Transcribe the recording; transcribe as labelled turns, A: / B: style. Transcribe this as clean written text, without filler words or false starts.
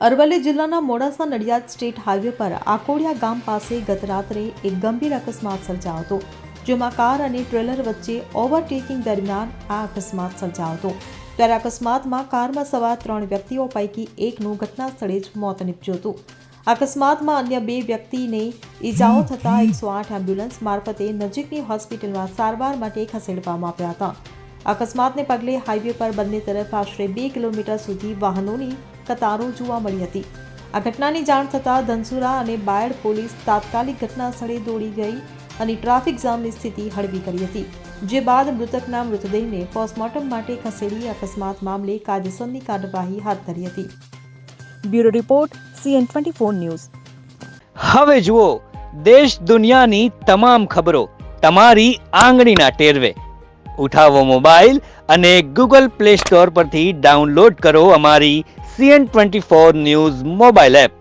A: અરવલ્લી જિલ્લાના Modasa Nadiad state highway પર આકોડિયા ગામ પાસે ગત રાત્રે એક ગંભીર અકસ્માત સર્જાયો હતો, જેમાં કાર અને ટ્રેલર વચ્ચે ઓવરટેકિંગ દરમિયાન આ અકસ્માત સર્જાયો હતો। ત્યારે અકસ્માતમાં કારમાં સવાર 3 વ્યક્તિઓ પૈકી એકનું ઘટના સ્થળે જ મોત નીપજ્યું હતું। અકસ્માતમાં અન્ય 2 વ્યક્તિને ઈજાઓ થતાં 108 એમ્બ્યુલન્સ મારફતે નજીકની હોસ્પિટલમાં સારવાર માટે ખસેડવામાં આવ્યા હતા। અકસ્માતને પગલે હાઈવે પર બંને તરફ આશરે 2 કિલોમીટર સુધી વાહનોની કતારો જોવા મળી હતી। આ ઘટનાની જાણ થતાં ધનસુરા અને બાયડ પોલીસ તાત્કાલિક ઘટના સ્થળે દોડી ગઈ અને ટ્રાફિક જામની સ્થિતિ હળવી કરી હતી, જે બાદ મૃતકના મૃતદેહને પોસ્ટમોર્ટમ માટે ખસેડી અકસ્માત મામલે કાયદેસરની કાર્યવાહી હાથ ધરી હતી।
B: Bureau report CN24 news.
C: હવે જુઓ દેશ દુનિયાની તમામ ખબરો તમારી આંગળીના ટેરવે। ઉઠાવો મોબાઈલ અને Google Play Store પરથી ડાઉનલોડ કરો અમારી CN24 ન્યૂઝ મોબાઈલ એપ।